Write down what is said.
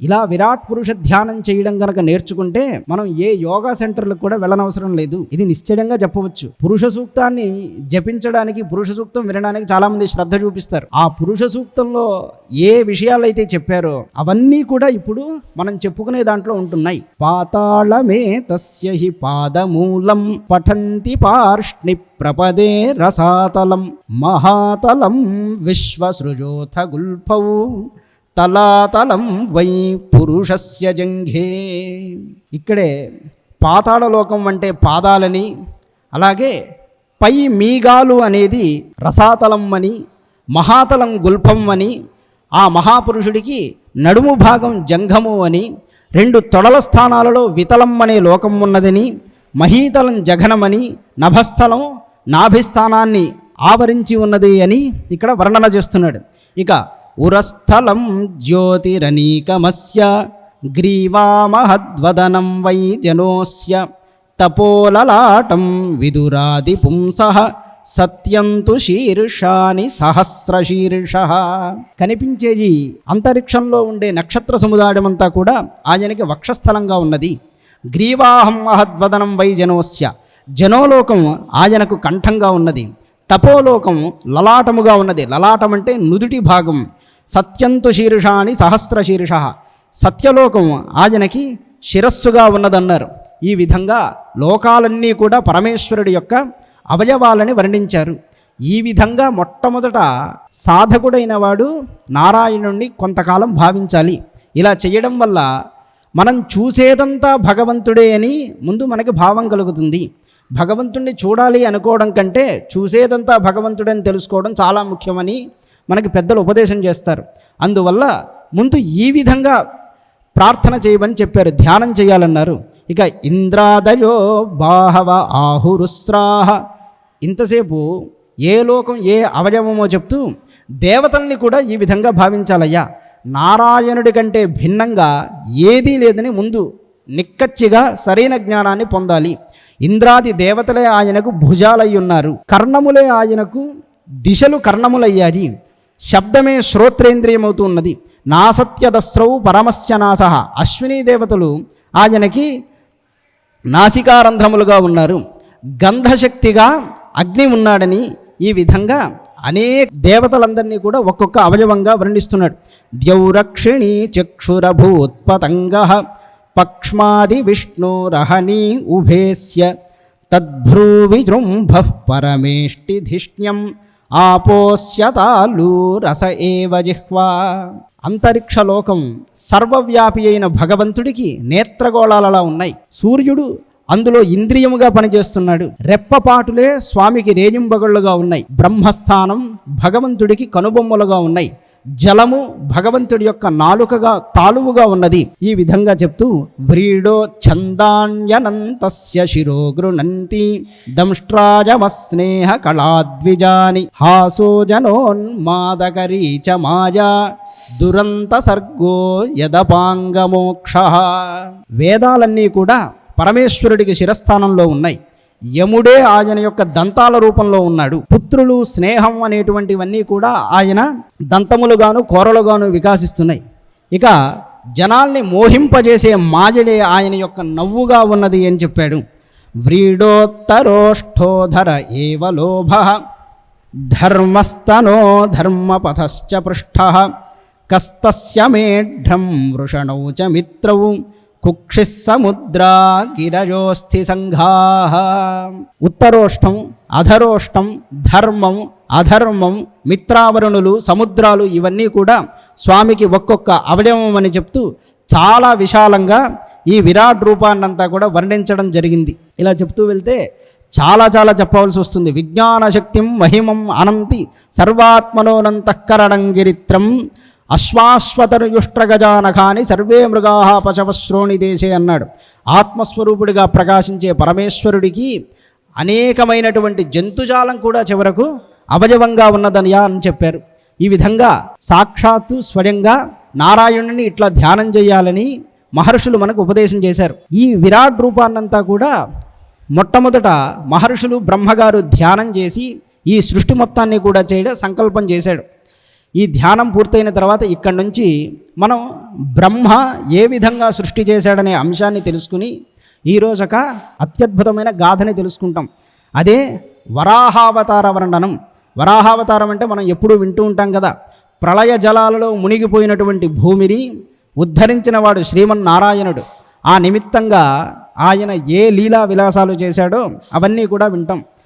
ఇలా విరాట్ పురుష ధ్యానం చేయడం గనక నేర్చుకుంటే మనం ఏ యోగా సెంటర్లకు కూడా వెళ్ళనవసరం లేదు. ఇది నిశ్చయంగా చెప్పవచ్చు. పురుష సూక్తాన్ని జపించడానికి, పురుష సూక్తం వినడానికి చాలా మంది శ్రద్ధ చూపిస్తారు. ఆ పురుష సూక్తంలో ఏ విషయాలైతే చెప్పారో అవన్నీ కూడా ఇప్పుడు మనం చెప్పుకునే దాంట్లో ఉంటున్నాయి. పాతాళమే తస్య హి పాదమూలం పఠంతి పార్ష్ణి ప్రపదే రసాతలం మహాతలం విశ్వసృజోథ గుల్ఫౌ తలాతలం వై పురుషస్య జంఘే. ఇక్కడే పాతాళలోకం అంటే పాదాలని, అలాగే పై మీగాలు అనేది రసాతలం అని, మహాతలం గుల్ఫం అని, ఆ మహాపురుషుడికి నడుము భాగం జంఘము అని, 2 తొడల స్థానాలలో వితలం అనే లోకం ఉన్నదని, మహీతలం జఘనమని, నభస్థలం నాభిస్థానాన్ని ఆవరించి ఉన్నది అని ఇక్కడ వర్ణన చేస్తున్నాడు. ఇక ఉరస్థలం జ్యోతిరనీకమస్య గ్రీవామహద్వదనం వై జనోస్య తపోలలాటం విదురాది పుంసః సత్యంతు శీర్షాని సహస్రశీర్ష. కనిపించేది అంతరిక్షంలో ఉండే నక్షత్ర సముదాయమంతా కూడా ఆయనకి వక్షస్థలంగా ఉన్నది. గ్రీవాహం మహద్వదనం వై జనోస్య, జనోలోకం ఆయనకు కంఠంగా ఉన్నది. తపోలోకం లలాటముగా ఉన్నది. లలాటం అంటే నుదుటి భాగం. సత్యంతు శీర్షాని సహస్రశీర్ష, సత్యలోకం ఆయనకి శిరస్సుగా ఉన్నదన్నారు. ఈ విధంగా లోకాలన్నీ కూడా పరమేశ్వరుడి యొక్క అవయవాలని వర్ణించారు. ఈ విధంగా మొట్టమొదట సాధకుడైన వాడు నారాయణుణ్ణి కొంతకాలం భావించాలి. ఇలా చేయడం వల్ల మనం చూసేదంతా భగవంతుడే అని ముందు మనకి భావం కలుగుతుంది. భగవంతుణ్ణి చూడాలి అనుకోవడం కంటే చూసేదంతా భగవంతుడని తెలుసుకోవడం చాలా ముఖ్యమని మనకి పెద్దలు ఉపదేశం చేస్తారు. అందువల్ల ముందు ఈ విధంగా ప్రార్థన చేయమని చెప్పారు, ధ్యానం చేయాలన్నారు. ఇక ఇంద్రాదయో బాహవ ఆహురుస్రాహ, ఇంతసేపు ఏ లోకం ఏ అవయవమో చెప్తూ దేవతల్ని కూడా ఈ విధంగా భావించాలయ్యా. నారాయణుడి కంటే భిన్నంగా ఏదీ లేదని ముందు నిక్కచ్చిగా సరైన జ్ఞానాన్ని పొందాలి. ఇంద్రాది దేవతలే ఆయనకు భుజాలై ఉన్నారు, కర్ణములే ఆయనకు దిశలు కర్ణములయ్యాయి, శబ్దమే శ్రోత్రేంద్రియమవుతూ ఉన్నది. నాసత్యదస్రౌ పరమస్య నాసః, అశ్వినీ దేవతలు ఆయనకి నాసికారంధ్రములుగా ఉన్నారు, గంధశక్తిగా అగ్ని ఉన్నాడని ఈ విధంగా అనేక దేవతలందరినీ కూడా ఒక్కొక్క అవయవంగా వర్ణిస్తున్నాడు. ద్యౌరక్షిణీ చక్షురభూత్పతంగః పక్ష్మాది విష్ణురహనీ ఉభేస్య తద్భ్రూవిజృంభః పరమేష్టిధిష్ణ్యం ఆపోస్యతాలూ రస ఏవ జిహ్వా. అంతరిక్షలోకం సర్వవ్యాపి అయిన భగవంతుడికి నేత్రగోళాలలా ఉన్నాయి. సూర్యుడు అందులో ఇంద్రియముగా పనిచేస్తున్నాడు. రెప్పపాటులే స్వామికి రేజింబగళ్ళుగా ఉన్నాయి. బ్రహ్మస్థానం భగవంతుడికి కనుబొమ్మలుగా ఉన్నాయి. జలము భగవంతుడి యొక్క నాలుకగా తాలువుగా ఉన్నది. ఈ విధంగా చెప్తూ వ్రీడో ఛందాన్యనంతస్య శిరో గృణంతి దంష్ట్రాయమస్నేహ కళాద్విజాని హాసో జనోన్మాదకరీ చ మాయా దురంత సర్గో యదపాంగమోక్ష. వేదాలన్నీ కూడా పరమేశ్వరుడికి శిరస్థానంలో ఉన్నాయి. యముడే ఆయన యొక్క దంతాల రూపంలో ఉన్నాడు. పుత్రులు, స్నేహం అనేటువంటివన్నీ కూడా ఆయన దంతములుగాను కోరలుగాను వికాసిస్తున్నాయి. ఇక జనాల్ని మోహింపజేసే మాయలే ఆయన యొక్క నవ్వుగా ఉన్నది అని చెప్పాడు. వ్రీడోత్తరోష్ఠోధర ఏవ లోభః ధర్మస్తనో ధర్మపథశ్చ పృష్ఠః కస్తస్య మేఢ్రం వృషణౌ చ మిత్రౌ కుక్షిః సముద్రా గిరజోస్థి సంఘాః. ఉత్తరోష్టం, అధరోష్టం, ధర్మం, అధర్మం, మిత్రావరుణులు, సముద్రాలు ఇవన్నీ కూడా స్వామికి ఒక్కొక్క అవయవం అని చెప్తూ చాలా విశాలంగా ఈ విరాట్ రూపాన్నంతా కూడా వర్ణించడం జరిగింది. ఇలా చెప్తూ వెళ్తే చాలా చెప్పవలసి వస్తుంది. విజ్ఞాన శక్తిం మహిమం అనంతి సర్వాత్మనోనంతఃకరణం గిరిత్రం అశ్వాశ్వతరుయుష్ట్రగజానఖాని సర్వే మృగా పశవశ్రోణి దేశే అన్నాడు. ఆత్మస్వరూపుడిగా ప్రకాశించే పరమేశ్వరుడికి అనేకమైనటువంటి జంతుజాలం కూడా చివరకు అవయవంగా ఉన్నదనియా అని చెప్పారు. ఈ విధంగా సాక్షాత్తు స్వయంగా నారాయణుని ఇట్లా ధ్యానం చేయాలని మహర్షులు మనకు ఉపదేశం చేశారు. ఈ విరాట్ రూపాన్నంతా కూడా మొట్టమొదట మహర్షులు బ్రహ్మగారు ధ్యానం చేసి ఈ సృష్టి మొత్తాన్ని కూడా సంకల్పం చేశాడు. ఈ ధ్యానం పూర్తయిన తర్వాత ఇక్కడి నుంచి మనం బ్రహ్మ ఏ విధంగా సృష్టి చేశాడనే అంశాన్ని తెలుసుకుని ఈరోజు ఒక అత్యద్భుతమైన గాథని తెలుసుకుంటాం. అదే వరాహావతార వర్ణనం. వరాహావతారం అంటే మనం ఎప్పుడూ వింటూ ఉంటాం కదా, ప్రళయ జలాలలో మునిగిపోయినటువంటి భూమిని ఉద్ధరించిన వాడు శ్రీమన్నారాయణుడు. ఆ నిమిత్తంగా ఆయన ఏ లీలా విలాసాలు చేశాడో అవన్నీ కూడా వింటాం.